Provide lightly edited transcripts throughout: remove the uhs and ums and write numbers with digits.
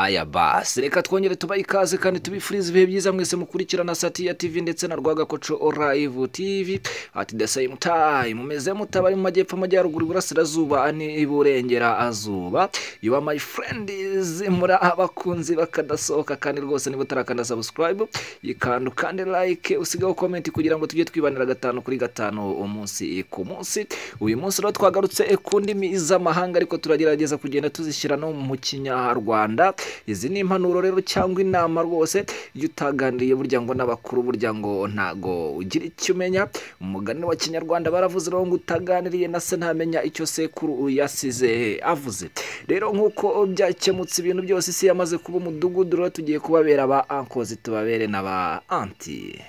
Aya basi reka twongere tubaye ikaze kandi tubifurize ibihe byiza mwese mukurikirana Satya TV ndetse na Rwagakoco Live TV at the same time mumeze mutabari mu majyepfo amajyaruguru iburasirazuba n'iburengera azuba. You are my friends muri abakunzi bakadasohoka kandi rwose niba utarakanda subscribe yikandu kandi like usigaho comment kugira ngo tujye twibanira 5 kuri 5 umunsi ku munsi. Uyu munsi rero twagarutse ku ndimi z'amahanga ariko turagerageza kugenda tuzishyira no mu Kinyarwanda. Izi ni impanuro rero cyangwa inama rwose iyo utaganiriye burya ngo n'abakuru burya ngo ntago ugira icyo umenya. Umugani wa Kinyarwanda baravuze ngo utaganiriye na se ntamenya icyo sekuru yasize avuze. Rero nkuko byakemutse ibintu byose isi yamaze kuba umudugudu rero tugiye kubabera ba uncles tubabere n'aba auntie.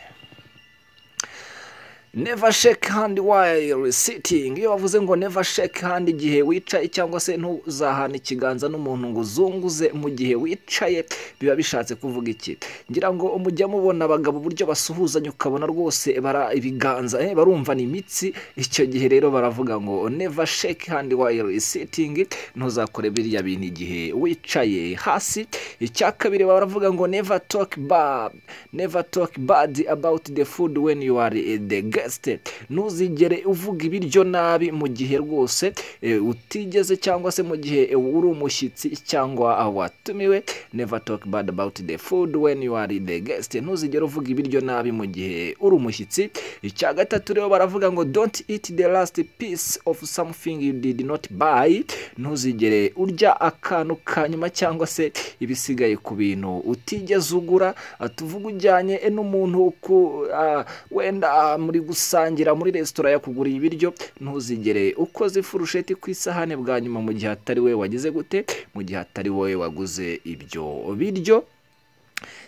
Never shake hand while sitting. Iyo bavuze ngo never shake hand igihe wicaye cyangwa se ntuzahana ikiganza n'umuntu ngo uzunguze mu gihe wicaye, biba bishatse kuvuga iki? Ngira ngo umujya mubona abagabo buryo basuhuzanya ukabona rwose bara ibiganza barumva ni imitsi. Icyo gihe rero baravuga ngo never shake hand while sitting, ntuzakore biriya bintu igihe wicaye hasi. Icya kabiri baravuga ngo never talk bad about the food when you are the guest. Ntuzigere uvuga ibiryo nabi mu gihe rwose utigeze cyangwa se mu gihe uri umushyitsi cyangwa watumiwe. Never talk bad about the food when you are the guest. Ntuzigere uvuga ibiryo nabi mu gihe uri umushyitsi. Icya gatatu rero baravuga ngo don't eat the last piece of something you did not buy. Ntuzigere urya akantu kanyuma cyangwa se ibisigaye ku bintu utigeze ugura. Tuvuga ujyanye n'umuntu wenda muri gusangira muri restaurant yakuguriye ibiryo, ntuzigere ukoze ifurusheti ku isahane bwa nyuma mu gihe atari we wagize gute, mu gihe atari wowe waguze ibyo biryo.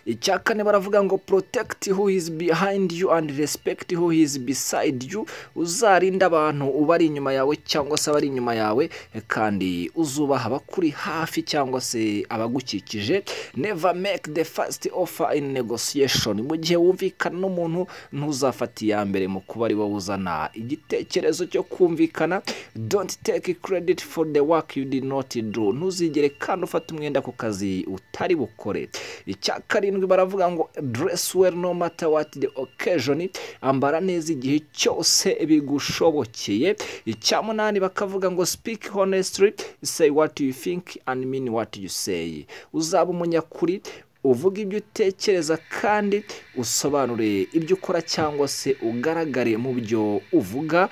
Icya kane baravuga ngo protect who is behind you and respect who is beside you. Uzarinda abantu ubari inyuma yawe cyangwa se abari inyuma yawe kandi uzubaha abakuri hafi cyangwa se abagukikije. Never make the first offer in negotiation. Mu gihe wumvikana n'umuntu ntuzafata iya mbere mu kuba ari wowe uzana igitekerezo cyo kumvikana. Don't take credit for the work you did not do. Ntuzigere kandi ufata umwenda ku kazi utari bukore. Icya karindwi baravuga ngo dress well no matter what the occasion. Ambara neza igihe cyose bigushobokeye. Icya munani bakavuga ngo speak honestly, say what you think and mean what you say. Uzaba umunyakuri, uvuga ibyo utekereza kandi usobanure ibyo ukora cyangwa se ugaragare mu byo uvuga.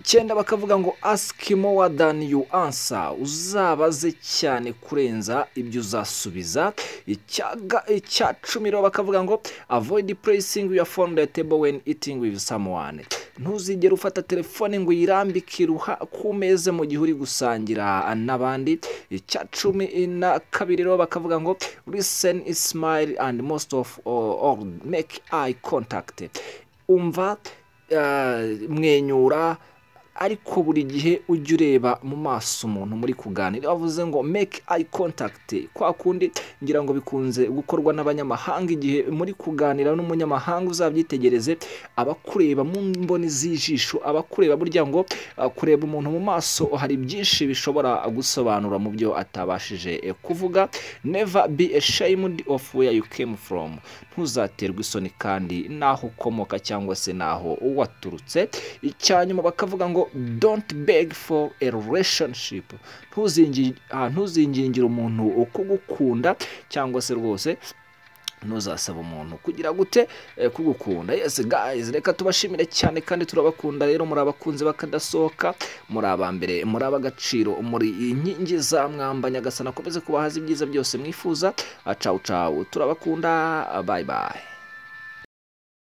Cyenda bakavuga ngo ask more than you answer. Uzabaze cyane kurenza ibyo uzasubiza. Icya cumi rero bakavuga ngo avoid placing your phone on the table when eating with someone. Ntuzigere ufata telefone ngo uyirambike ku meza mu gihe uri gusangira n'abandi. Icya cumi na kabiri rero bakavuga ngo listen, smile and most of all make eye contact. Umva mwenyura ariko buri gihe ujye ureba mu maso umuntu muri kuganira. Bavuze ngo make eye contact, kwa kundi ngira ngo bikunze gukorwa n'abanyamahanga igihe muri kuganira n'umunyamahanga. Uzabyitegereze abakureba mu mboni z'ijisho, abakureba burya ngo kureba umuntu mu maso hari byinshi bishobora gusobanura mu byo atabashije kuvuga. Never be ashamed of where you came from. Ntuzaterwe isoni kandi naho ukomoka cyangwa se naho waturutse. Icyanyuma bakavuga ngo don't beg for a relationship. Ntuzingingire umuntu ukugukunda cyangwa se rwose ntuzasaba umuntu kugira gute kugukunda. Yes guys, reka tubashimire cyane kandi turabakunda rero. Muri abakunzi bakadasohoka, muri abambere, muri abagaciro, muri inkingi za mwamba. Nyagasana akomeze kubahaza ibyiza byose mwifuza. Ciao ciao, turabakunda, bye bye.